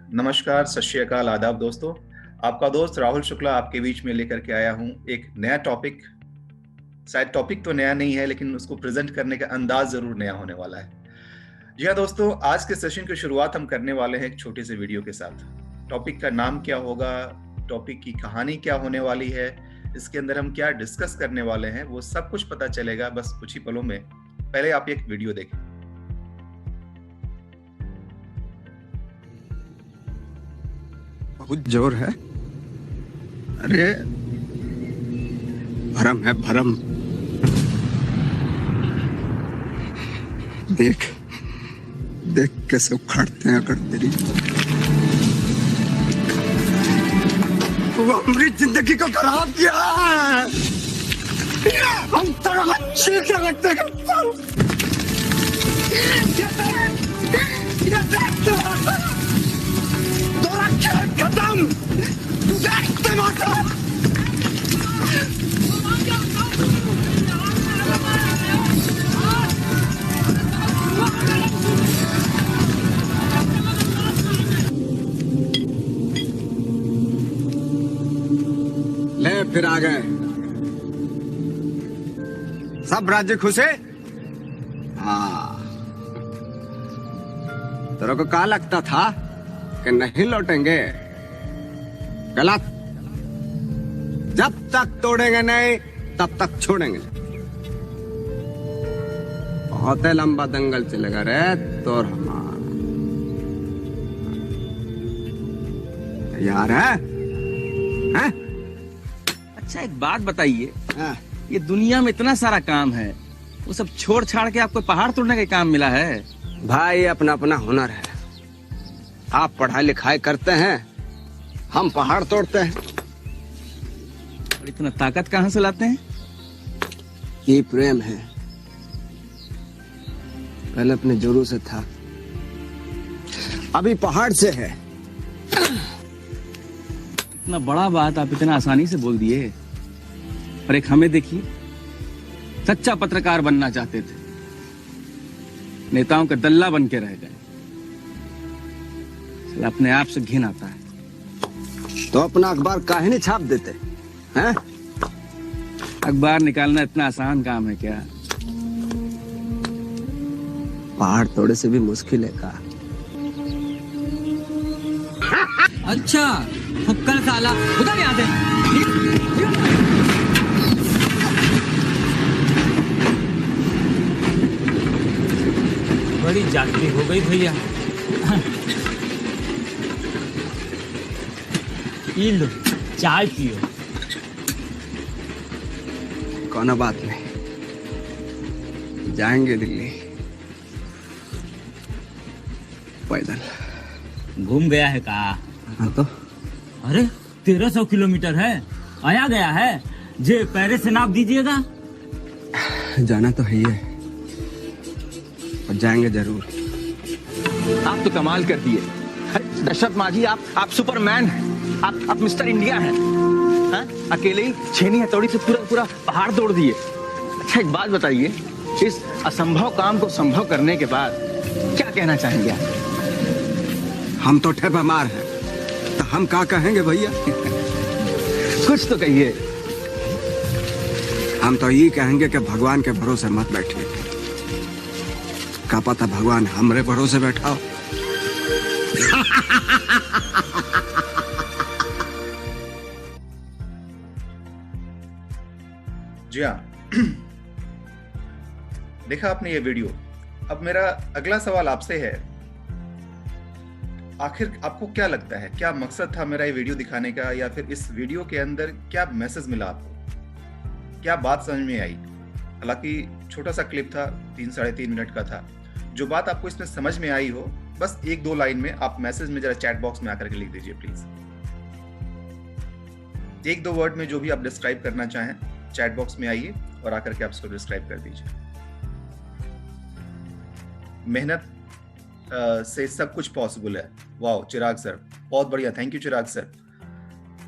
नमस्कार, सत श्री अकाल, आदाब दोस्तों। आपका दोस्त राहुल शुक्ला आपके बीच में लेकर के आया हूं एक नया टॉपिक। शायद टॉपिक तो नया नहीं है, लेकिन उसको प्रेजेंट करने का अंदाज जरूर नया होने वाला है। जी हाँ दोस्तों, आज के सेशन की शुरुआत हम करने वाले हैं एक छोटे से वीडियो के साथ। टॉपिक का नाम क्या होगा, टॉपिक की कहानी क्या होने वाली है, इसके अंदर हम क्या डिस्कस करने वाले हैं, वो सब कुछ पता चलेगा बस कुछ ही पलों में। पहले आप एक वीडियो देखें। बहुत जोर है। अरे भरम है भरम। देख देख कैसे उखाड़ते हैं अगर तेरी वो हमारी जिंदगी को खराब किया है। हम तरह अच्छी क्या लगते हैं। खत्म। देखते माता। ले फिर आ गए। सब राज्य खुश है। हाँ, तेरे को क्या लगता था कि नहीं लौटेंगे? गलत। जब तक तोड़ेंगे नहीं तब तक छोड़ेंगे। बहुत लंबा दंगल चलेगा रे तो हमारा। तैयार है? हैं? अच्छा, एक बात बताइए, हाँ। ये दुनिया में इतना सारा काम है, वो सब छोड़ छाड़ के आपको पहाड़ तोड़ने का काम मिला है? भाई अपना अपना हुनर है। आप पढ़ाई लिखाई करते हैं, हम पहाड़ तोड़ते हैं। और इतना ताकत कहाँ से लाते हैं? ये प्रेम है। पहले अपने जोरों से था, अभी पहाड़ से है। इतना बड़ा बात आप इतना आसानी से बोल दिए। और एक हमें देखिए, सच्चा पत्रकार बनना चाहते थे, नेताओं का दल्ला बन के रह गए। अपने आप से घिन आता है। तो अपना अखबार काहे नहीं छाप देते हैं? अखबार निकालना इतना आसान काम है क्या? पहाड़ थोड़े से भी मुश्किल है का? अच्छा, फुक्कर साला उधर यहाँ से। बड़ी जागती हो गई भैया। पी लो, चाय पियो। कोनो बात नहीं, जाएंगे दिल्ली पैदल। घूम गया है का? हाँ तो अरे 1300 किलोमीटर है, आया गया है। जे पैरे से नाप दीजिएगा। जाना तो है ही है, और जाएंगे जरूर। आप तो कमाल कर दिए दशरथ मांझी। आप सुपरमैन हैं। आप मिस्टर इंडिया हैं। हाँ? अकेले ही छेनी हथौड़ी से पूरा पहाड़ तोड़ दिए। अच्छा, एक बात बताइए, इस असंभव काम को संभव करने के बाद क्या कहना चाहेंगे आप? हम तो ठे बीमार हैं, तो हम क्या कहेंगे भैया? कुछ तो कहिए। हम तो ये कहेंगे कि भगवान के भरोसे मत बैठिए। क्या पता भगवान हमरे भरोसे बैठा हो। जी हाँ, देखा आपने ये वीडियो। अब मेरा अगला सवाल आपसे है, आखिर आपको क्या लगता है, क्या मकसद था मेरा ये वीडियो दिखाने का, या फिर इस वीडियो के अंदर क्या मैसेज मिला आपको, क्या बात समझ में आई? हालांकि छोटा सा क्लिप था, 3-3.5 मिनट का था। जो बात आपको इसमें समझ में आई हो, बस 1-2 लाइन में आप मैसेज में जरा चैट बॉक्स में आकर के लिख दीजिए प्लीज। 1-2 वर्ड में जो भी आप डिस्क्राइब करना चाहें, चैट बॉक्स में आइए और आकर के आप इसको डिस्क्राइब कर दीजिए। मेहनत से सब कुछ पॉसिबल है। वाह चिराग सर, बहुत बढ़िया, थैंक यू चिराग सर।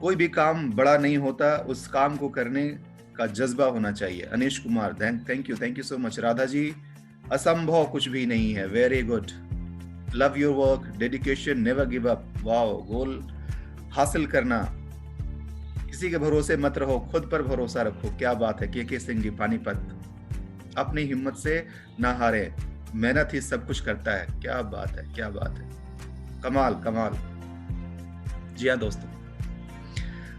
कोई भी काम बड़ा नहीं होता, उस काम को करने का जज्बा होना चाहिए। Anish Kumar, thank you so much. Radha ji, असंभव कुछ भी नहीं है, very good. Love your work, dedication, never give up. Wow, goal हासिल करना, किसी के भरोसे मत रहो, खुद पर भरोसा रखो। क्या बात है, के सिंह जी, पानीपत। अपनी हिम्मत से ना हारे, मेहनत ही सब कुछ करता है। क्या बात है, क्या बात है, कमाल कमाल। जी हाँ दोस्तों,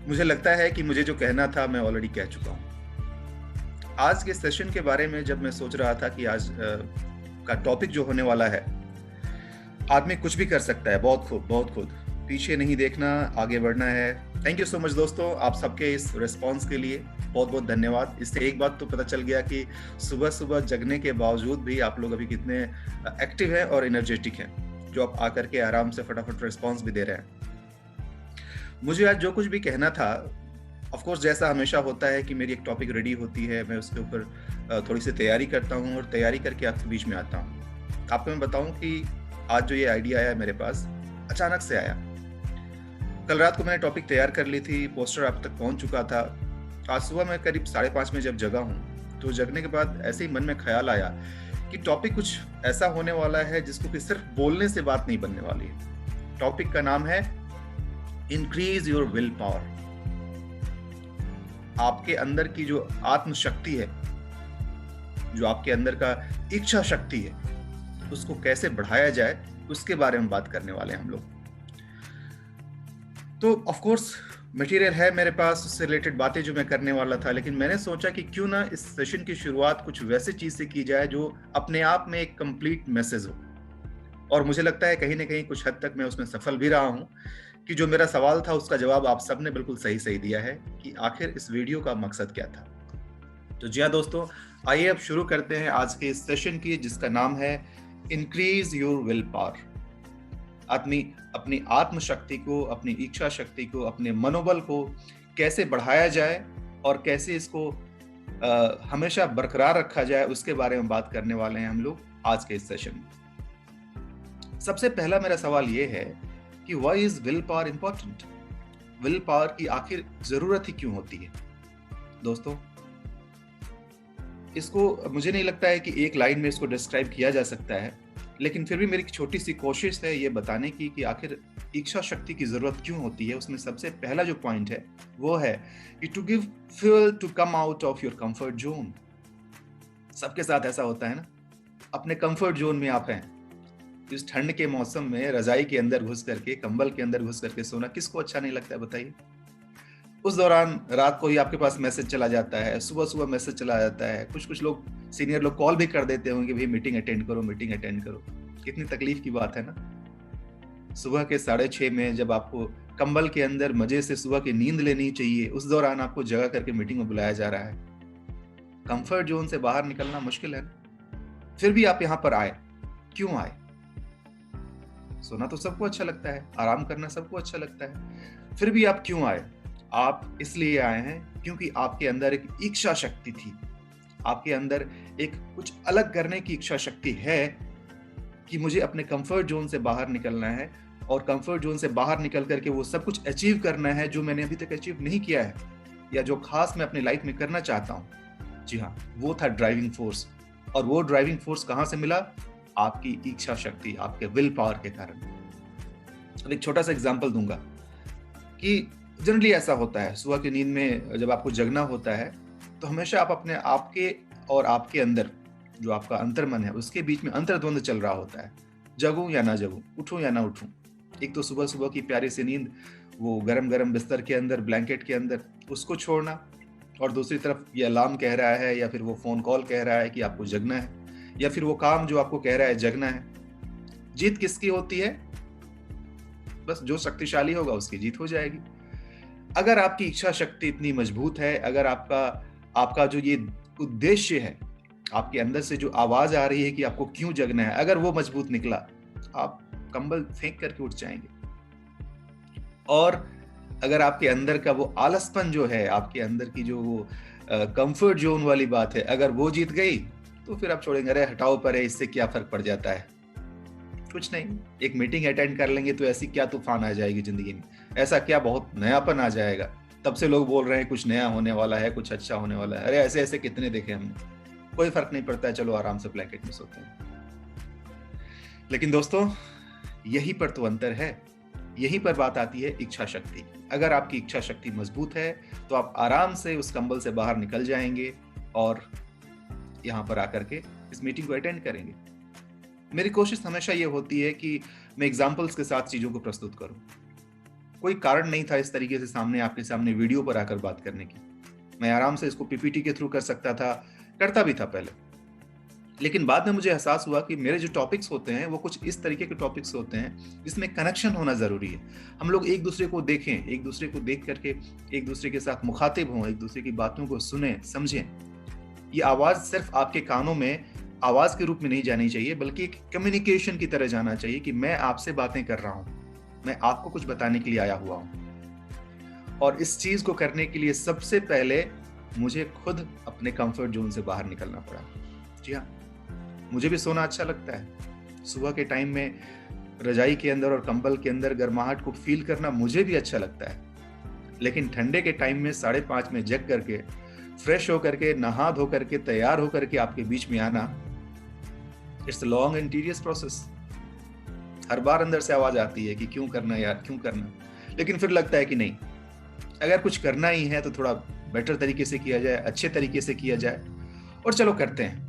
मुझे लगता है कि मुझे जो कहना था मैं ऑलरेडी कह चुका हूं। आज के सेशन के बारे में जब मैं सोच रहा था कि आज का टॉपिक जो होने वाला है, आदमी कुछ भी कर सकता है, बहुत खूब, बहुत खूब, पीछे नहीं देखना, आगे बढ़ना है। थैंक यू सो मच दोस्तों, आप सबके इस रिस्पॉन्स के लिए बहुत बहुत धन्यवाद। इससे एक बात तो पता चल गया कि सुबह सुबह जगने के बावजूद भी आप लोग अभी कितने एक्टिव हैं और एनर्जेटिक हैं, जो आप आकर के आराम से फटाफट रिस्पॉन्स भी दे रहे हैं। मुझे आज जो कुछ भी कहना था, ऑफ कोर्स जैसा हमेशा होता है कि मेरी एक टॉपिक रेडी होती है, मैं उसके ऊपर थोड़ी सी तैयारी करता हूँ और तैयारी करके आपके बीच में आता हूँ। आपको मैं बताऊँ कि आज जो ये आइडिया आया मेरे पास, अचानक से आया। कल रात को मैंने टॉपिक तैयार कर ली थी, पोस्टर आप तक पहुंच चुका था। आज सुबह मैं करीब 5:30 में जब जगा हूँ, तो जगने के बाद ऐसे ही मन में ख्याल आया कि टॉपिक कुछ ऐसा होने वाला है जिसको कि सिर्फ बोलने से बात नहीं बनने वाली है। टॉपिक का नाम है इंक्रीज योर विल पावर। आपके अंदर की जो आत्मशक्ति है, जो आपके अंदर का इच्छा शक्ति है, उसको कैसे बढ़ाया जाए, उसके बारे में बात करने वाले हैं हम लोग। तो ऑफ कोर्स मटेरियल है मेरे पास, उससे रिलेटेड बातें जो मैं करने वाला था, लेकिन मैंने सोचा कि क्यों ना इस सेशन की शुरुआत कुछ वैसे चीज से की जाए जो अपने आप में एक कंप्लीट मैसेज हो। और मुझे लगता है कहीं ना कहीं कुछ हद तक मैं उसमें सफल भी रहा हूं, कि जो मेरा सवाल था उसका जवाब आप सबने बिल्कुल सही सही दिया है कि आखिर इस वीडियो का मकसद क्या था। तो जी हाँ दोस्तों, आइए अब शुरू करते हैं आज के इस सेशन की, जिसका नाम है इंक्रीज योर विल पावर। आदमी अपनी आत्मशक्ति को, अपनी इच्छा शक्ति को, अपने मनोबल को कैसे बढ़ाया जाए और कैसे इसको हमेशा बरकरार रखा जाए, उसके बारे में बात करने वाले हैं हम लोग आज के इस सेशन में। सबसे पहला मेरा सवाल ये है कि why is will power important? Will power की आखिर जरूरत ही क्यों होती है? दोस्तों, इसको मुझे नहीं लगता है कि एक लाइन में इसको डिस्क्राइब किया जा सकता है, लेकिन फिर भी मेरी छोटी सी कोशिश है ये बताने की कि आखिर इच्छा शक्ति की जरूरत क्यों होती है। उसमें सबसे पहला जो पॉइंट है वो है कि to give fuel to come out of your comfort zone. सबके साथ ऐसा होता है ना, अपने कंफर्ट जोन में आप हैं। इस ठंड के मौसम में रजाई के अंदर घुस करके, कंबल के अंदर घुस करके सोना किसको अच्छा नहीं लगता है, बताइए। उस दौरान रात को ही आपके पास मैसेज चला जाता है, सुबह सुबह मैसेज चला जाता है, कुछ लोग सीनियर लोग कॉल भी कर देते होंगे, भाई मीटिंग अटेंड करो, मीटिंग अटेंड करो। कितनी तकलीफ की बात है ना। सुबह के 6:30 में जब आपको कंबल के अंदर मजे से सुबह की नींद लेनी चाहिए, उस दौरान आपको जगह करके मीटिंग में बुलाया जा रहा है। कंफर्ट जोन से बाहर निकलना मुश्किल है ना। फिर भी आप यहाँ पर आए, क्यों आए? सोना तो सबको अच्छा लगता है, आराम करना सबको अच्छा लगता है, फिर भी आप क्यों आए? आप इसलिए आए हैं क्योंकि आपके अंदर एक इच्छा शक्ति थी, आपके अंदर एक कुछ अलग करने की इच्छा शक्ति है कि मुझे अपने कंफर्ट जोन से बाहर निकलना है और कंफर्ट जोन से बाहर निकल करके वो सब कुछ अचीव करना है जो मैंने अभी तक अचीव नहीं किया है, या जो खास मैं अपनी लाइफ में करना चाहता हूँ। जी हाँ, वो था ड्राइविंग फोर्स। और वो ड्राइविंग फोर्स कहाँ से मिला? आपकी इच्छा शक्ति, आपके विल पावर के कारण। अब एक छोटा सा एग्जांपल दूंगा कि जनरली ऐसा होता है, सुबह की नींद में जब आपको जगना होता है तो हमेशा आप अपने आपके और आपके अंदर जो आपका अंतर्मन है उसके बीच में अंतर्द्वंद चल रहा होता है, जगूं या ना जगूं, उठूं या ना उठूं। एक तो सुबह सुबह की प्यारी सी नींद, वो गरम गरम बिस्तर के अंदर, ब्लैंकेट के अंदर, उसको छोड़ना, और दूसरी तरफ ये अलार्म कह रहा है या फिर वो फोन कॉल कह रहा है कि आपको जगना है, या फिर वो काम जो आपको कह रहा है जगना है। जीत किसकी होती है? बस जो शक्तिशाली होगा उसकी जीत हो जाएगी। अगर आपकी इच्छा शक्ति इतनी मजबूत है, अगर आपका जो ये उद्देश्य है, आपके अंदर से जो आवाज आ रही है कि आपको क्यों जगना है, अगर वो मजबूत निकला, आप कंबल फेंक करके उठ जाएंगे। और अगर आपके अंदर का वो आलसपन जो है, आपके अंदर की जो वो कंफर्ट जोन वाली बात है, अगर वो जीत गई तो फिर आप छोड़ेंगे, अरे हटाओ पर है, इससे क्या फर्क पड़ जाता है, कुछ नहीं। एक मीटिंग अटेंड कर लेंगे तो ऐसी क्या तूफान आ जाएगी जिंदगी में, ऐसा क्या बहुत नयापन आ जाएगा। तब से लोग बोल रहे हैं कुछ नया होने वाला है, कुछ अच्छा होने वाला है। अरे ऐसे ऐसे कितने देखे हमने, कोई फर्क नहीं पड़ता है, चलो आराम से ब्लैंकेट में सोते हैं। लेकिन दोस्तों, यहीं पर तो अंतर है, यहीं पर बात आती है इच्छा शक्ति। अगर आपकी इच्छा शक्ति मजबूत है तो आप आराम से उस कंबल से बाहर निकल जाएंगे और यहाँ पर आकर के इस मीटिंग को अटेंड करेंगे। मेरी कोशिश हमेशा ये होती है कि मैं एग्जाम्पल्स के साथ चीजों को प्रस्तुत करूं। कोई कारण नहीं था इस तरीके से सामने आपके सामने वीडियो पर आकर बात करने की। मैं आराम से इसको पीपीटी के थ्रू कर सकता था, करता भी था पहले, लेकिन बाद में मुझे एहसास हुआ कि मेरे जो टॉपिक्स होते हैं वो कुछ इस तरीके के टॉपिक्स होते हैं जिसमें कनेक्शन होना जरूरी है। हम लोग एक दूसरे को देखें, एक दूसरे को देख करके एक दूसरे के साथ मुखातिब हों, एक दूसरे की बातों को सुने, समझें। ये आवाज सिर्फ आपके कानों में आवाज के रूप में नहीं जानी चाहिए, बल्कि एक कम्युनिकेशन की तरह जाना चाहिए कि मैं आपसे बातें कर रहा हूं, मैं आपको कुछ बताने के लिए आया हुआ हूं। और इस चीज को करने के लिए सबसे पहले मुझे खुद अपने कंफर्ट जोन से बाहर निकलना पड़ा। जी हाँ, मुझे भी सोना अच्छा लगता है। सुबह के टाइम में रजाई के अंदर और कंबल के अंदर गर्माहट को फील करना मुझे भी अच्छा लगता है, लेकिन ठंडे के टाइम में 5:30 में जग करके फ्रेश होकर के नहा धो करके तैयार होकर के आपके बीच में आना, it's a long and tedious process. हर बार अंदर से आवाज आती है कि क्यों करना यार, क्यों करना, लेकिन फिर लगता है कि नहीं, अगर कुछ करना ही है तो थोड़ा बेटर तरीके से किया जाए, अच्छे तरीके से किया जाए, और चलो करते हैं।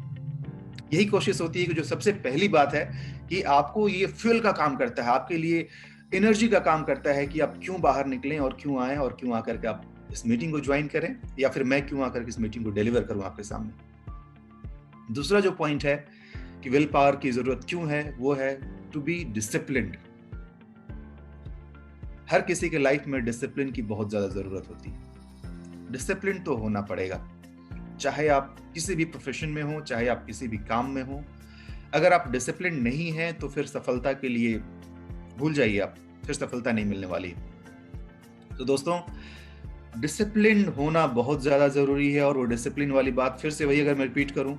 यही कोशिश होती है कि जो सबसे पहली बात है कि आपको ये फ्यूल का काम करता है, आपके लिए एनर्जी का काम करता है कि आप क्यों बाहर निकलें और क्यों आए और क्यों आकर के आप इस मीटिंग को ज्वाइन करें, या फिर मैं क्यों आकर के इस मीटिंग को डिलीवर करूं आपके सामने। दूसरा जो पॉइंट है कि विल पावर की जरूरत क्यों है, वो है टू बी डिसिप्लिन्ड। हर किसी के लाइफ में डिसिप्लिन की बहुत ज्यादा जरूरत होती है। डिसिप्लिन तो होना पड़ेगा, चाहे आप किसी भी प्रोफेशन में हो, चाहे आप किसी भी काम में हो। अगर आप डिसिप्लिन नहीं है तो फिर सफलता के लिए भूल जाइए, आप फिर सफलता नहीं मिलने वाली है। तो दोस्तों, डिसिप्लिन होना बहुत ज्यादा जरूरी है। और वो डिसिप्लिन वाली बात फिर से वही अगर मैं रिपीट करूं,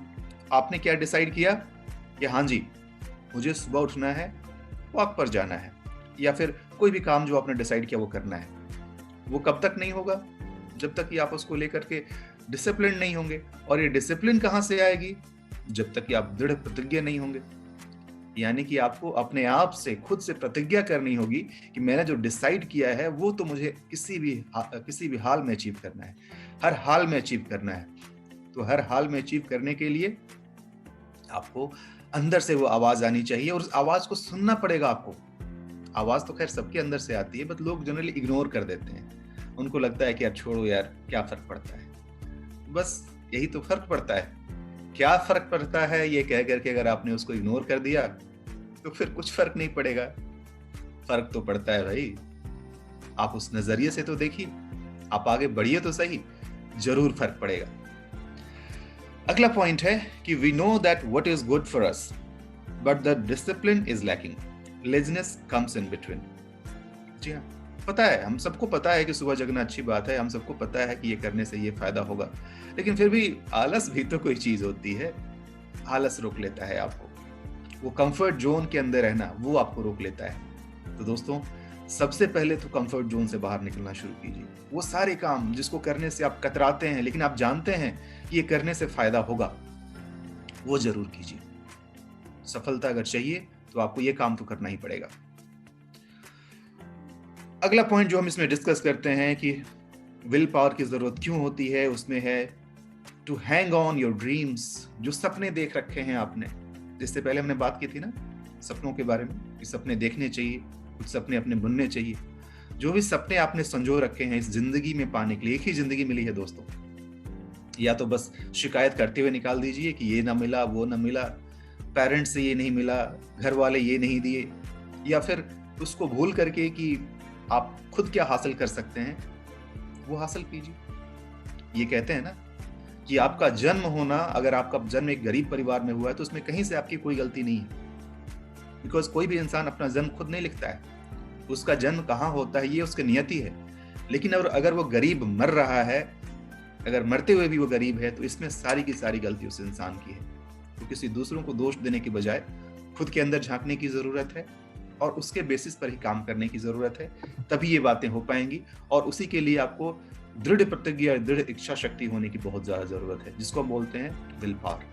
आपने क्या डिसाइड किया कि हाँ जी मुझे सुबह उठना है, वॉक पर जाना है, या फिर कोई भी काम जो आपने डिसाइड किया वो करना है, वो कब तक नहीं होगा? जब तक कि आप उसको लेकर के डिसिप्लिन नहीं होंगे। और ये डिसिप्लिन कहां से आएगी? जब तक कि आप दृढ़ प्रतिज्ञा नहीं होंगे। यानी कि आपको अपने आप से खुद से प्रतिज्ञा करनी होगी कि मैंने जो डिसाइड किया है वो तो मुझे किसी भी हाल में अचीव करना है, हर हाल में अचीव करना है। तो हर हाल में अचीव करने के लिए आपको अंदर से वो आवाज आनी चाहिए, और उस आवाज को सुनना पड़ेगा आपको। आवाज तो खैर सबके अंदर से आती है, बट लोग जनरली इग्नोर कर देते हैं। उनको लगता है कि यार छोड़ो यार, क्या फर्क पड़ता है। बस यही तो फर्क पड़ता है। क्या फर्क पड़ता है ये कह करके अगर आपने उसको इग्नोर कर दिया तो फिर कुछ फर्क नहीं पड़ेगा। फर्क तो पड़ता है भाई। आप उस नजरिए से तो देखिए, आप आगे बढ़िए तो सही, जरूर फर्क पड़ेगा। अगला पॉइंट है कि we know that what is good for us but the discipline is lacking, laziness comes in between. जी हाँ, पता है, हम सबको पता है कि सुबह जगना अच्छी बात है, हम सबको पता है कि ये करने से ये फायदा होगा, लेकिन फिर भी आलस भी तो कोई चीज होती है। आलस रोक लेता है आपको, वो कंफर्ट जोन के अंदर रहना वो आपको रोक लेता है। तो दोस्तों, सबसे पहले तो कंफर्ट जोन से बाहर निकलना शुरू कीजिए। वो सारे काम जिसको करने से आप कतराते हैं लेकिन आप जानते हैं कि ये करने से फायदा होगा, वो जरूर कीजिए। सफलता अगर चाहिए तो आपको ये काम तो करना ही पड़ेगा। अगला पॉइंट जो हम इसमें डिस्कस करते हैं कि विल पावर की जरूरत क्यों होती है, उसमें है to hang on your dreams. जो सपने देख रखे हैं आपने, जिससे पहले हमने बात की थी ना सपनों के बारे में, कि सपने देखने चाहिए, कुछ सपने अपने बुनने चाहिए। जो भी सपने आपने संजो रखे हैं इस जिंदगी में पाने के लिए, एक ही जिंदगी मिली है दोस्तों, या तो बस शिकायत करते हुए निकाल दीजिए कि ये ना मिला, वो ना मिला, पेरेंट्स से ये नहीं मिला, घर वाले ये नहीं दिए, या फिर उसको भूल करके कि आप खुद क्या हासिल कर सकते हैं वो हासिल कीजिए। ये कहते हैं ना कि आपका जन्म होना, अगर आपका जन्म एक गरीब परिवार में हुआ है तो उसमें कहीं से आपकी कोई गलती नहीं है, बिकॉज कोई भी इंसान अपना जन्म खुद नहीं लिखता है। उसका जन्म कहाँ होता है ये उसकी नियति है। लेकिन अगर वो गरीब मर रहा है, अगर मरते हुए भी वो गरीब है, तो इसमें सारी की सारी गलती उस इंसान की है। तो किसी दूसरों को दोष देने की बजाय खुद के अंदर झांकने की जरूरत है और उसके बेसिस पर ही काम करने की जरूरत है, तभी ये बातें हो पाएंगी। और उसी के लिए आपको दृढ़ प्रतिज्ञा, दृढ़ इच्छा शक्ति होने की बहुत ज्यादा जरूरत है, जिसको हम बोलते हैं विल पावर।